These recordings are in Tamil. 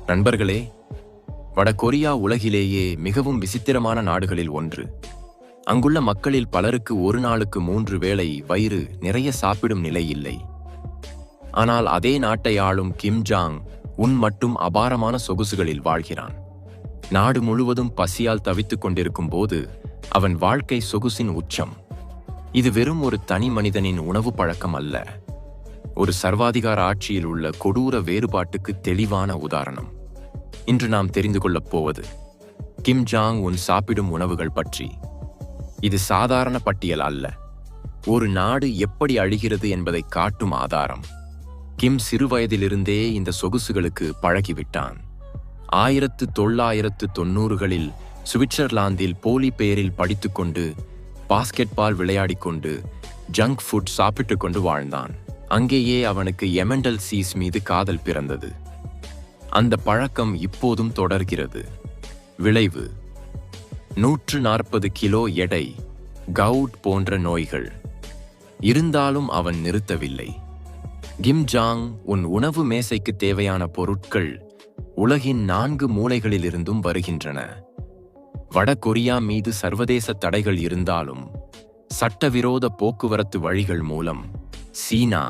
நண்பர்களே, வடகொரியா உலகிலேயே மிகவும் விசித்திரமான நாடுகளில் ஒன்று. அங்குள்ள மக்களில் பலருக்கு ஒரு நாளுக்கு 3 வேளை வயிறு நிறைய சாப்பிடும் நிலை இல்லை. ஆனால் அதே நாட்டை ஆளும் கிம் ஜாங் உன் மட்டும் அபாரமான சொகுசுகளில் வாழ்கிறான். நாடு முழுவதும் பசியால் தவித்துக் கொண்டிருக்கும் போது அவன் வாழ்க்கை சொகுசின் உச்சம். இது வெறும் ஒரு தனி மனிதனின் உணவு பழக்கம் அல்ல, ஒரு சர்வாதிகார ஆட்சியில் உள்ள கொடூர வேறுபாட்டுக்கு தெளிவான உதாரணம். இன்று நாம் தெரிந்து கொள்ளப் போவது கிம் ஜாங் உன் சாப்பிடும் உணவுகள் பற்றி. இது சாதாரண பட்டியல் அல்ல, ஒரு நாடு எப்படி அழிகிறது என்பதை காட்டும் ஆதாரம். கிம் சிறுவயதிலிருந்தே இந்த சொகுசுகளுக்கு பழகிவிட்டான். 1990களில் சுவிட்சர்லாந்தில் போலி பெயரில் படித்துக்கொண்டு, பாஸ்கெட்பால் விளையாடிக்கொண்டு, ஜங்க் ஃபுட் சாப்பிட்டு கொண்டு வாழ்ந்தான். அங்கேயே அவனுக்கு எமெண்டல் சீஸ் மீது காதல் பிறந்தது. அந்த பழக்கம் இப்போதும் தொடர்கிறது. விளைவு 140 கிலோ எடை, கவுட் போன்ற நோய்கள். இருந்தாலும் அவன் நிறுத்தவில்லை. கிம் ஜாங் உன் உணவு மேசைக்கு தேவையான பொருட்கள் உலகின் 4 மூலைகளிலிருந்தும் வருகின்றன. வடகொரியா மீது சர்வதேச தடைகள் இருந்தாலும் சட்டவிரோத போக்குவரத்து வழிகள் மூலம் சீனா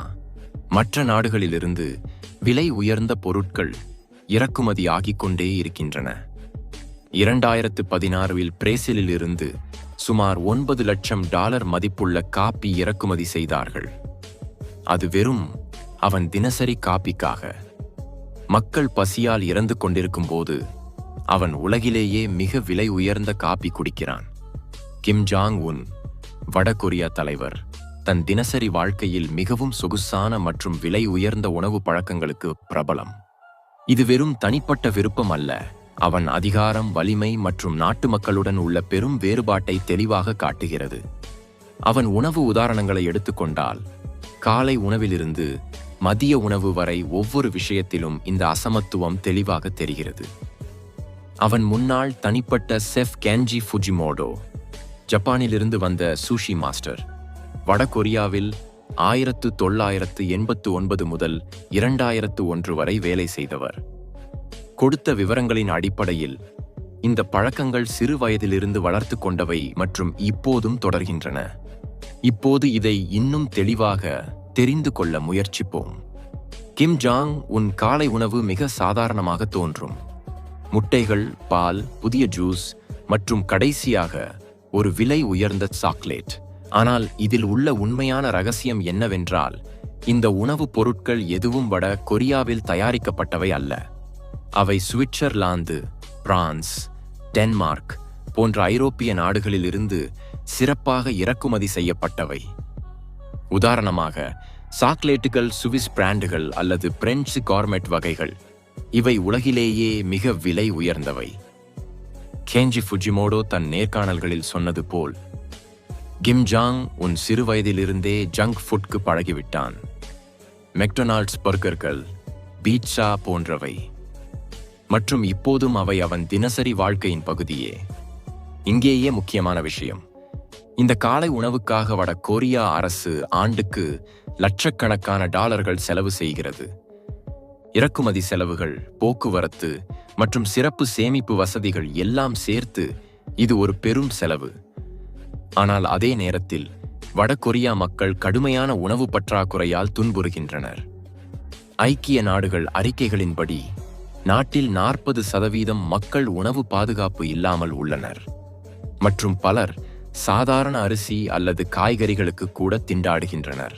மற்ற நாடுகளிலிருந்து விலை உயர்ந்த பொருட்கள் இறக்குமதி ஆகிக் கொண்டே இருக்கின்றன. 2016இல் பிரேசிலில் இருந்து சுமார் $9 லட்சம் மதிப்புள்ள காபி இறக்குமதி செய்தார்கள். அது வெறும் அவன் தினசரி காபிக்காக. மக்கள் பசியால் இறந்து கொண்டிருக்கும் போது அவன் உலகிலேயே மிக விலை உயர்ந்த காபி குடிக்கிறான். கிம் ஜாங் உன் வடகொரியா தலைவர் தன் தினசரி வாழ்க்கையில் மிகவும் சொகுசான மற்றும் விலை உயர்ந்த உணவு பழக்கங்களுக்கு பிரபலம். இது வெறும் தனிப்பட்ட விருப்பம் அல்ல, அவன் அதிகாரம், வலிமை மற்றும் நாட்டு மக்களுடன் உள்ள பெரும் வேறுபாட்டை தெளிவாக காட்டுகிறது. அவன் உணவு உதாரணங்களை எடுத்துக்கொண்டால், காலை உணவிலிருந்து மதிய உணவு வரை ஒவ்வொரு விஷயத்திலும் இந்த அசமத்துவம் தெளிவாக தெரிகிறது. அவன் முன்னாள் தனிப்பட்ட செஃப் கேன்ஜி ஃபுஜிமோடோ, ஜப்பானிலிருந்து வந்த சூஷி மாஸ்டர், வடகொரியாவில் 1989 முதல் 2001 வரை வேலை செய்தவர். கொடுத்த விவரங்களின் அடிப்படையில் இந்த பழக்கங்கள் சிறு வயதிலிருந்து வளர்த்து கொண்டவை மற்றும் இப்போதும் தொடர்கின்றன. இப்போது இதை இன்னும் தெளிவாக தெரிந்து கொள்ள முயற்சிப்போம். கிம் ஜாங் உன் காலை உணவு மிக சாதாரணமாக தோன்றும். முட்டைகள், பால், புதிய ஜூஸ் மற்றும் கடைசியாக ஒரு விலை உயர்ந்த சாக்லேட். ஆனால் இதில் உள்ள உண்மையான ரகசியம் என்னவென்றால், இந்த உணவுப் பொருட்கள் எதுவும் வட கொரியாவில் தயாரிக்கப்பட்டவை அல்ல. அவை சுவிட்சர்லாந்து, பிரான்ஸ், டென்மார்க் போன்ற ஐரோப்பிய நாடுகளிலிருந்து சிறப்பாக இறக்குமதி செய்யப்பட்டவை. உதாரணமாக, சாக்லேட்டுகள் சுவிஸ் பிராண்டுகள் அல்லது பிரெஞ்சு கார்மெட் வகைகள். இவை உலகிலேயே மிக விலை உயர்ந்தவை. கேன்ஜி ஃபுஜிமோடோ தன் நேர்காணல்களில் சொன்னது போல், கிம் ஜாங் உன் சிறு வயதிலிருந்தே ஜங்க் ஃபுட்க்கு பழகிவிட்டான். மெக்டொனால்ட்ஸ் பர்கர்கள், பீட்சா போன்றவை. மற்றும் இப்போதும் அவை அவன் தினசரி வாழ்க்கையின் பகுதியே. இங்கேயே முக்கியமான விஷயம், இந்த காலை உணவுக்காக வட கொரியா அரசு ஆண்டுக்கு லட்சக்கணக்கான டாலர்கள் செலவு செய்கிறது. இறக்குமதி செலவுகள், போக்குவரத்து மற்றும் சிறப்பு சேமிப்பு வசதிகள் எல்லாம் சேர்த்து இது ஒரு பெரும் செலவு. ஆனால் அதே நேரத்தில் வடகொரியா மக்கள் கடுமையான உணவு பற்றாக்குறையால் துன்புறுகின்றனர். ஐக்கிய நாடுகள் அறிக்கைகளின்படி நாட்டில் 40% மக்கள் உணவு பாதுகாப்பு இல்லாமல் உள்ளனர் மற்றும் பலர் சாதாரண அரிசி அல்லது காய்கறிகளுக்கு கூட திண்டாடுகின்றனர்.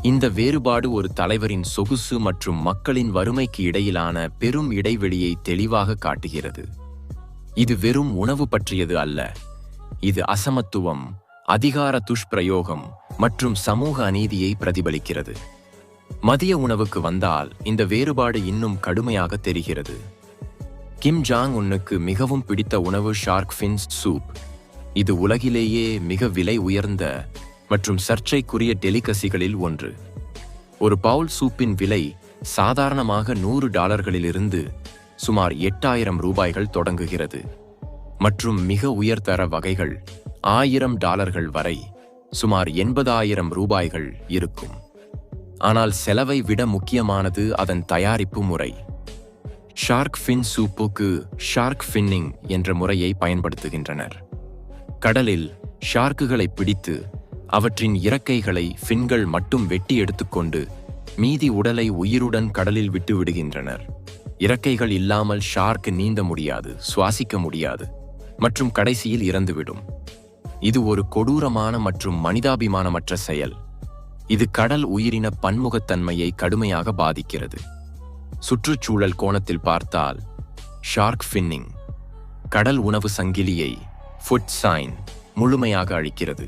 இந்த வேறுபாடு ஒரு தலைவரின் சொகுசு மற்றும் மக்களின் வறுமைக்கு இடையிலான பெரும் இடைவெளியை தெளிவாக காட்டுகிறது. இது வெறும் உணவு பற்றியது அல்ல, இது அசமத்துவம், அதிகார துஷ்பிரயோகம் மற்றும் சமூக அநீதியை பிரதிபலிக்கிறது. மதிய உணவுக்கு வந்தால் இந்த வேறுபாடு இன்னும் கடுமையாக தெரிகிறது. கிம் ஜாங் உன்னுக்கு மிகவும் பிடித்த உணவு ஷார்க் ஃபின்ஸ் சூப். இது உலகிலேயே மிக விலை உயர்ந்த மற்றும் சர்ச்சைக்குரிய டெலிகசிகளில் ஒன்று. ஒரு பவுல் சூப்பின் விலை சாதாரணமாக $100 சுமார் $8000 தொடங்குகிறது மற்றும் மிக உயர்தர வகைகள் $1000 வரை சுமார் $80,000 இருக்கும். ஆனால் செலவை விட முக்கியமானது அதன் தயாரிப்பு முறை. ஷார்க் ஃபின் சூப்புக்கு ஷார்க் ஃபின்னிங் என்ற முறையை பயன்படுத்துகின்றனர். கடலில் ஷார்க்குகளை பிடித்து அவற்றின் இறக்கைகளை ஃபின்கள் மட்டும் வெட்டி எடுத்துக்கொண்டு மீதி உடலை உயிருடன் கடலில் விட்டு விடுகின்றனர். இறக்கைகள் இல்லாமல் ஷார்க் நீந்த முடியாது, சுவாசிக்க முடியாது மற்றும் கடைசியில் இறந்துவிடும். இது ஒரு கொடூரமான மற்றும் மனிதாபிமானமற்ற செயல். இது கடல் உயிரின பன்முகத்தன்மையை கடுமையாக பாதிக்கிறது. சுற்றுச்சூழல் கோணத்தில் பார்த்தால் ஷார்க் ஃபின்னிங் கடல் உணவு சங்கிலியை ஃபுட் சைன் முழுமையாக அழிக்கிறது.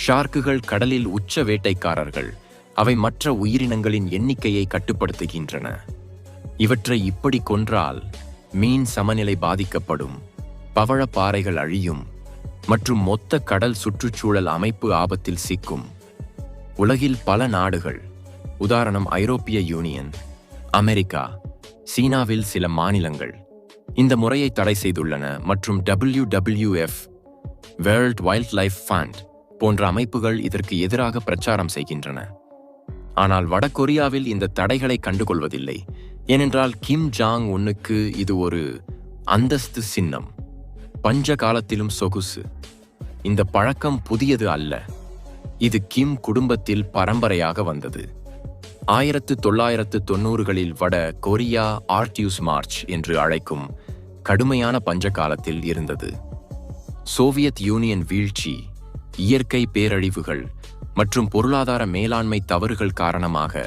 ஷார்க்குகள் கடலில் உச்ச வேட்டைக்காரர்கள். அவை மற்ற உயிரினங்களின் எண்ணிக்கையை கட்டுப்படுத்துகின்றன. இவற்றை இப்படி கொன்றால் மீன் சமநிலை பாதிக்கப்படும், பவழப்பாறைகள் அழியும் மற்றும் மொத்த கடல் சுற்றுச்சூழல் அமைப்பு ஆபத்தில் சிக்கும். உலகில் பல நாடுகள், உதாரணம் ஐரோப்பிய யூனியன், அமெரிக்கா, சீனாவில் சில மாநிலங்கள் இந்த முறையை தடை செய்துள்ளன மற்றும் WWF world wild life fund போன்ற அமைப்புகள் இதற்கு எதிராக பிரச்சாரம் செய்கின்றன. ஆனால் வடகொரியாவில் இந்த தடைகளை கண்டுகொள்வதில்லை. ஏனென்றால் கிம் ஜாங் உன்னுக்கு இது ஒரு அந்தஸ்து சின்னம். பஞ்ச காலத்திலும் சொகுசு. இந்த பழக்கம் புதியது அல்ல. இது கிம் குடும்பத்தில் பரம்பரையாக வந்தது. 1990களில் வட கொரியா ஆர்டியூஸ் மார்ச் என்று அழைக்கும் கடுமையான பஞ்ச காலத்தில் இருந்தது. சோவியத் யூனியன் வீழ்ச்சி, இயற்கை பேரழிவுகள் மற்றும் பொருளாதார மேலாண்மை தவறுகள் காரணமாக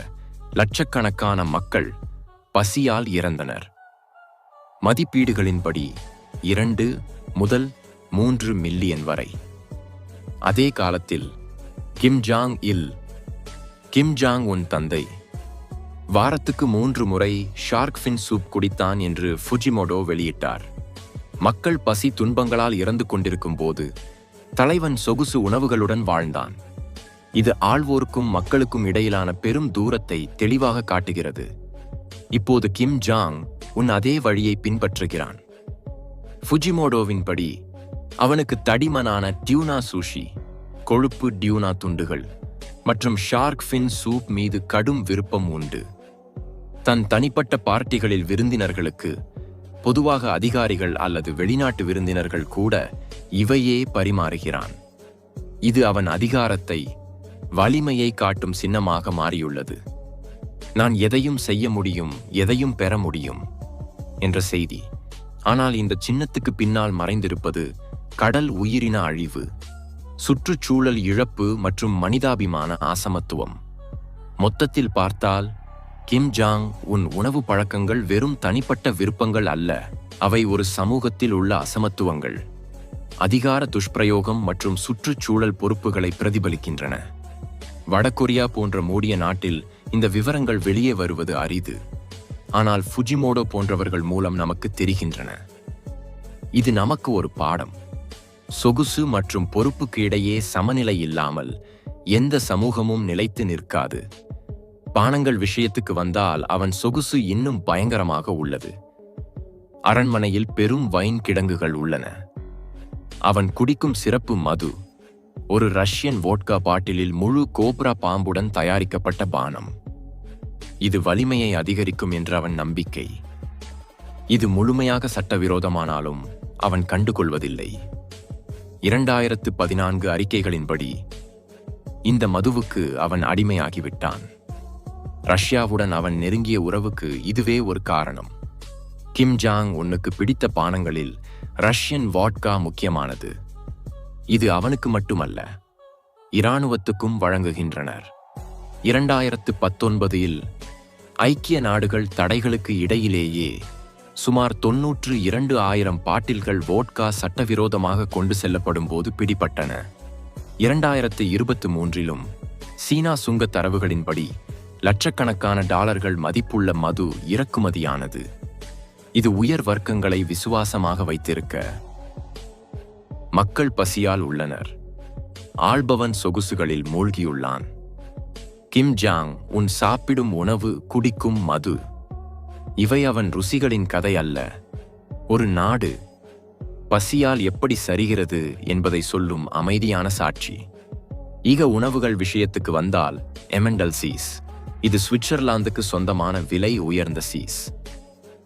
லட்சக்கணக்கான மக்கள் பசியால் இறந்தனர். மதிப்பீடுகளின்படி 2 முதல் 3 மில்லியன் வரை. அதே காலத்தில் கிம் ஜாங் உன் தந்தை வாரத்துக்கு 3 முறை ஷார்க் ஃபின் சூப் குடித்தான் என்று ஃபுஜிமோடோ வெளியிட்டார். மக்கள் பசி துன்பங்களால் இறந்து கொண்டிருக்கும் போது தலைவன் சொகுசு உணவுகளுடன் வாழ்ந்தான். இது ஆள்வோருக்கும் மக்களுக்கும் இடையிலான பெரும் தூரத்தை தெளிவாக காட்டுகிறது. இப்போது கிம் ஜாங் உன் அதே வழியை பின்பற்றுகிறான். ஃபுஜிமோடோவின்படி அவனுக்கு தடிமனான டியூனா சூஷி, கொழுப்பு டியூனா துண்டுகள் மற்றும் ஷார்க் ஃபின் சூப் மீது கடும் விருப்பம் உண்டு. தன் தனிப்பட்ட பார்ட்டிகளில் விருந்தினர்களுக்கு, பொதுவாக அதிகாரிகள் அல்லது வெளிநாட்டு விருந்தினர்கள் கூட இவையே பரிமாறுகிறான். இது அவன் அதிகாரத்தை, வலிமையை காட்டும் சின்னமாக மாறியுள்ளது. நான் எதையும் செய்ய முடியும், எதையும் பெற முடியும் என்ற செய்தி. ஆனால் இந்த சின்னத்துக்கு பின்னால் மறைந்திருப்பது கடல் உயிரின அழிவு, சுற்றுச்சூழல் இழப்பு மற்றும் மனிதாபிமான அசமத்துவம். மொத்தத்தில் பார்த்தால் கிம் ஜாங் உன் உணவு பழக்கங்கள் வெறும் தனிப்பட்ட விருப்பங்கள் அல்ல. அவை ஒரு சமூகத்தில் உள்ள அசமத்துவங்கள், அதிகார துஷ்பிரயோகம் மற்றும் சுற்றுச்சூழல் பொறுப்புகளை பிரதிபலிக்கின்றன. வடகொரியா போன்ற மூடிய நாட்டில் இந்த விவரங்கள் வெளியே வருவது அரிது. ஆனால் ஃபுஜிமோடோ போன்றவர்கள் மூலம் நமக்கு தெரிகின்றன. இது நமக்கு ஒரு பாடம். சொகுசு மற்றும் பொறுப்புக்கு இடையே சமநிலை இல்லாமல் எந்த சமூகமும் நிலைத்து நிற்காது. பானங்கள் விஷயத்துக்கு வந்தால் அவன் சொகுசு இன்னும் பயங்கரமாக உள்ளது. அரண்மனையில் பெரும் வைன் கிடங்குகள் உள்ளன. அவன் குடிக்கும் சிறப்பு மது ஒரு ரஷ்யன் வோட்கா பாட்டிலில் முழு கோப்ரா பாம்புடன் தயாரிக்கப்பட்ட பானம். இது வலிமையை அதிகரிக்கும் என்ற அவன் நம்பிக்கை. இது முழுமையாக சட்டவிரோதமானாலும் அவன் கண்டுகொள்வதில்லை. 2014 அறிக்கைகளின்படி இந்த மதுவுக்கு அவன் அடிமையாகிவிட்டான். ரஷ்யாவுடன் அவன் நெருங்கிய உறவுக்கு இதுவே ஒரு காரணம். கிம் ஜாங் உன்னுக்கு பிடித்த பானங்களில் ரஷ்யன் வாட்கா முக்கியமானது. இது அவனுக்கு மட்டுமல்ல, இராணுவத்துக்கும் வழங்குகின்றனர். 2019இல் ஐக்கிய நாடுகள் தடைகளுக்கு இடையிலேயே சுமார் 92,000 பாட்டில்கள் வோட்கா சட்டவிரோதமாக கொண்டு செல்லப்படும் போது பிடிபட்டன. 2023இலும் சீனா சுங்க தரவுகளின்படி லட்சக்கணக்கான டாலர்கள் மதிப்புள்ள மது இறக்குமதியானது. இது உயர் வர்க்கங்களை விசுவாசமாக வைத்திருக்க. மக்கள் பசியால் உள்ளனர். ஆள்பவன் சொகுசுகளில் மூழ்கியுள்ளான். கிம் ஜாங் உன் சாப்பிடும் உணவு, குடிக்கும் மது, இவை அவன் ருசிகளின் கதை அல்ல. ஒரு நாடு பசியால் எப்படி சரிகிறது என்பதை சொல்லும் அமைதியான சாட்சி. ஈக உணவுகள் விஷயத்துக்கு வந்தால் எமெண்டல் சீஸ். இது சுவிட்சர்லாந்துக்கு சொந்தமான விலை உயர்ந்த சீஸ்.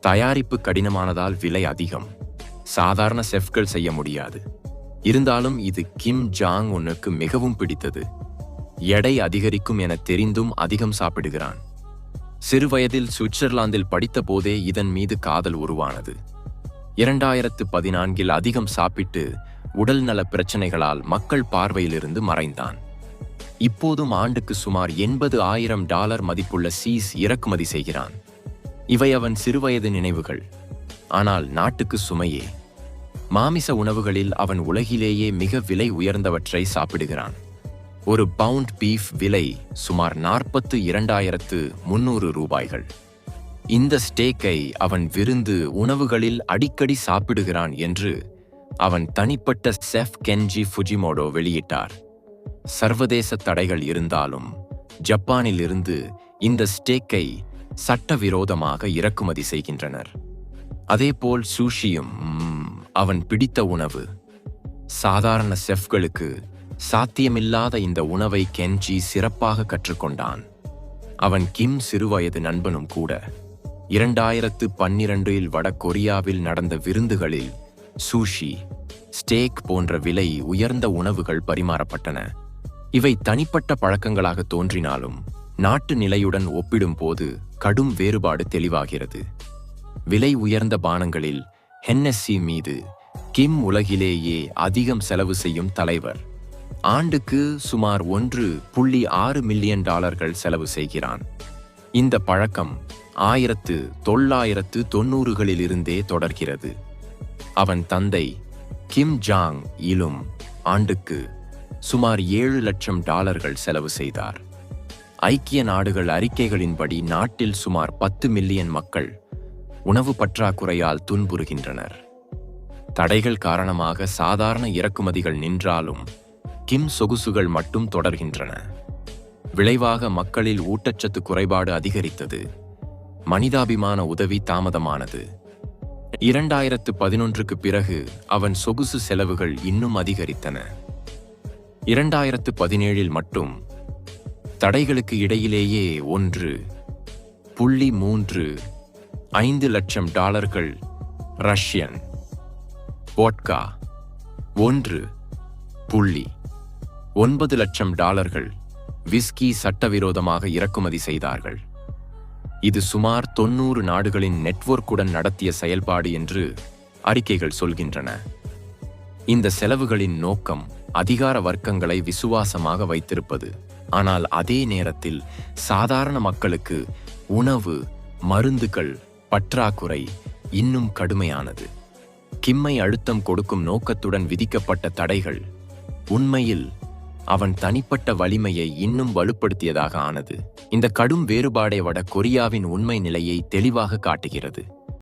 தயாரிப்பு கடினமானதால் விலை அதிகம். சாதாரண செஃப்கள் செய்ய முடியாது. இருந்தாலும் இது கிம் ஜாங் உன்னுக்கு மிகவும் பிடித்தது. எடை அதிகரிக்கும் என தெரிந்தும் அதிகம் சாப்பிடுகிறான். சிறுவயதில் சுவிட்சர்லாந்தில் படித்த போதே இதன் மீது காதல் உருவானது. 2014 அதிகம் சாப்பிட்டு உடல் நல பிரச்சனைகளால் மக்கள் பார்வையிலிருந்து மறைந்தான். இப்போதும் ஆண்டுக்கு சுமார் $80,000 மதிப்புள்ள சீஸ் இறக்குமதி செய்கிறான். இவை அவன் சிறுவயது நினைவுகள், ஆனால் நாட்டுக்கு சுமையே. மாமிச உணவுகளில் அவன் உலகிலேயே மிக விலை உயர்ந்தவற்றை சாப்பிடுகிறான். ஒரு பவுண்ட் பீஃப் விலை சுமார் $42,300. இந்த ஸ்டேக்கை அவன் விருந்து உணவுகளில் அடிக்கடி சாப்பிடுகிறான் என்று அவன் தனிப்பட்ட செஃப் கென்ஜி ஃபுஜிமோடோ வெளியிட்டார். சர்வதேச தடைகள் இருந்தாலும் ஜப்பானில் இருந்து இந்த ஸ்டேக்கை சட்டவிரோதமாக இறக்குமதி செய்கின்றனர். அதேபோல் சூஷியும் அவன் பிடித்த உணவு. சாதாரண செஃப்களுக்கு சாத்தியமில்லாத இந்த உணவை கென்ஜி சிறப்பாக கற்றுக்கொண்டான். அவன் கிம் சிறுவயது நண்பனும் கூட. 2012 வட கொரியாவில் நடந்த விருந்துகளில் சூஷி, ஸ்டேக் போன்ற விலை உயர்ந்த உணவுகள் பரிமாறப்பட்டன. இவை தனிப்பட்ட பழக்கங்களாக தோன்றினாலும் நாட்டு நிலையுடன் ஒப்பிடும்போது கடும் வேறுபாடு தெளிவாகிறது. விலை உயர்ந்த பானங்களில் ஹென்னெஸ்ஸி மீது கிம் உலகிலேயே அதிகம் செலவு செய்யும் தலைவர். ஆண்டுக்கு சுமார் $1.6 மில்லியன் செலவு செய்கிறான். இந்த பழக்கம் 1990களிலிருந்தே தொடர்கிறது. அவன் தந்தை கிம் ஜாங் இலும் ஆண்டுக்கு சுமார் $7 லட்சம் செலவு செய்தார். ஐக்கிய நாடுகள் அறிக்கைகளின்படி நாட்டில் சுமார் 10 மில்லியன் மக்கள் உணவு பற்றாக்குறையால் துன்புறுகின்றனர். தடைகள் காரணமாக சாதாரண இறக்குமதிகள் நின்றாலும் கிம் சொகுசுகள் மட்டும் தொடர்கின்றன. விளைவாக மக்களில் ஊட்டச்சத்து குறைபாடு அதிகரித்தது. மனிதாபிமான உதவி தாமதமானது. 2011க்கு பிறகு அவன் சொகுசு செலவுகள் இன்னும் அதிகரித்தன. 2017 மட்டும் தடைகளுக்கு இடையிலேயே $1.35 லட்சம் ரஷ்யன் வோட்கா, $1.9 லட்சம் விஸ்கி சட்டவிரோதமாக இறக்குமதி செய்தார்கள். இது சுமார் 90 நாடுகளின் நெட்வொர்க்குடன் நடத்திய செயல்பாடு என்று அறிக்கைகள் சொல்கின்றன. இந்த செலவுகளின் நோக்கம் அதிகார வர்க்கங்களை விசுவாசமாக வைத்திருப்பது. ஆனால் அதே நேரத்தில் சாதாரண மக்களுக்கு உணவு, மருந்துகள் பற்றாக்குறை இன்னும் கடுமையானது. கிம்மை அழுத்தம் கொடுக்கும் நோக்கத்துடன் விதிக்கப்பட்ட தடைகள் உண்மையில் அவன் தனிப்பட்ட வலிமையை இன்னும் வலுப்படுத்தியதாக ஆனது. இந்த கடும் வேறுபாடே வட கொரியாவின் உண்மை நிலையை தெளிவாக காட்டுகிறது.